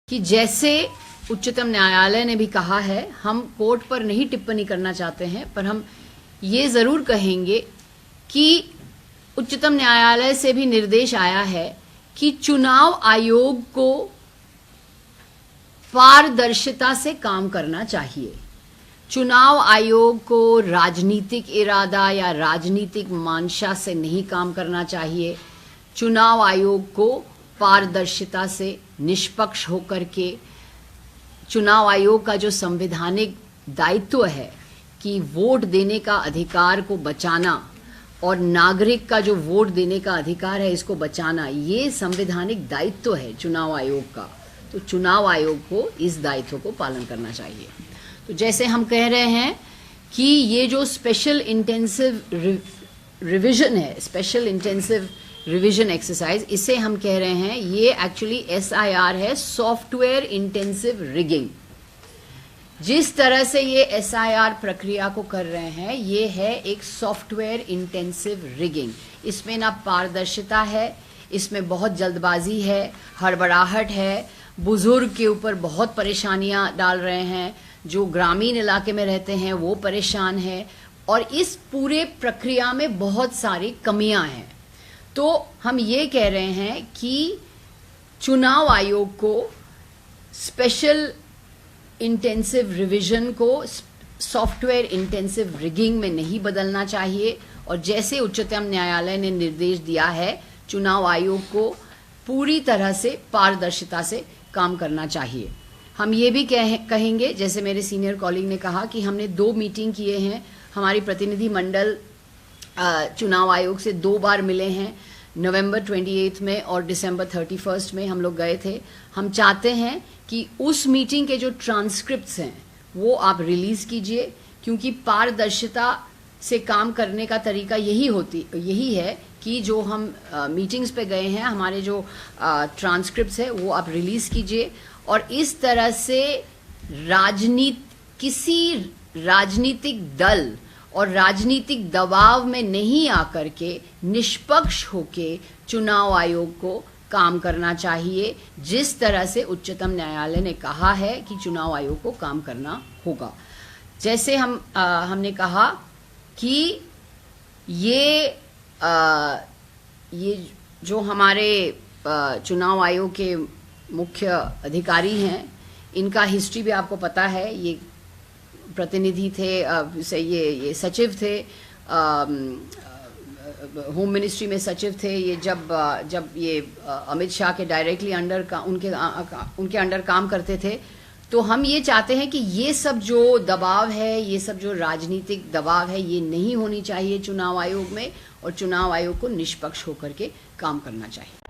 कि जैसे उच्चतम न्यायालय ने भी कहा है, हम कोर्ट पर नहीं टिप्पणी करना चाहते हैं, पर हम ये जरूर कहेंगे कि उच्चतम न्यायालय से भी निर्देश आया है कि चुनाव आयोग को पारदर्शिता से काम करना चाहिए। चुनाव आयोग को राजनीतिक इरादा या राजनीतिक मंशा से नहीं काम करना चाहिए। चुनाव आयोग को पारदर्शिता से, निष्पक्ष होकर के, चुनाव आयोग का जो संवैधानिक दायित्व है कि वोट देने का अधिकार को बचाना और नागरिक का जो वोट देने का अधिकार है इसको बचाना, ये संवैधानिक दायित्व है चुनाव आयोग का। तो चुनाव आयोग को इस दायित्व को पालन करना चाहिए। तो जैसे हम कह रहे हैं कि ये जो स्पेशल इंटेंसिव रिवीजन है, स्पेशल इंटेंसिव रिवीजन एक्सरसाइज, इसे हम कह रहे हैं, ये एक्चुअली SIR है, सॉफ्टवेयर इंटेंसिव रिगिंग। जिस तरह से ये SIR प्रक्रिया को कर रहे हैं, ये है एक सॉफ्टवेयर इंटेंसिव रिगिंग। इसमें ना पारदर्शिता है, इसमें बहुत जल्दबाजी है, हड़बड़ाहट है, बुजुर्ग के ऊपर बहुत परेशानियां डाल रहे हैं, जो ग्रामीण इलाके में रहते हैं वो परेशान है, और इस पूरे प्रक्रिया में बहुत सारी कमियां हैं। तो हम ये कह रहे हैं कि चुनाव आयोग को स्पेशल इंटेंसिव रिवीजन को सॉफ्टवेयर इंटेंसिव रिगिंग में नहीं बदलना चाहिए, और जैसे उच्चतम न्यायालय ने निर्देश दिया है, चुनाव आयोग को पूरी तरह से पारदर्शिता से काम करना चाहिए। हम ये भी कहेंगे, जैसे मेरे सीनियर कॉलीग ने कहा, कि हमने 2 मीटिंग किए हैं, हमारी प्रतिनिधि मंडल चुनाव आयोग से 2 बार मिले हैं, नवंबर 28 में और दिसंबर 31 में हम लोग गए थे। हम चाहते हैं कि उस मीटिंग के जो ट्रांसक्रिप्ट्स हैं वो आप रिलीज कीजिए, क्योंकि पारदर्शिता से काम करने का तरीका यही है कि जो हम मीटिंग्स पे गए हैं, हमारे जो ट्रांसक्रिप्ट्स है वो आप रिलीज कीजिए, और इस तरह से किसी राजनीतिक दल और राजनीतिक दबाव में नहीं आकर के निष्पक्ष होके चुनाव आयोग को काम करना चाहिए, जिस तरह से उच्चतम न्यायालय ने कहा है कि चुनाव आयोग को काम करना होगा। जैसे हमने कहा कि ये जो हमारे चुनाव आयोग के मुख्य अधिकारी हैं, इनका हिस्ट्री भी आपको पता है। ये प्रतिनिधि थे, ये सचिव थे, होम मिनिस्ट्री में सचिव थे। ये जब ये अमित शाह के डायरेक्टली अंडर उनके अंडर काम करते थे। तो हम ये चाहते हैं कि ये सब जो दबाव है, ये सब जो राजनीतिक दबाव है, ये नहीं होनी चाहिए चुनाव आयोग में, और चुनाव आयोग को निष्पक्ष होकर के काम करना चाहिए।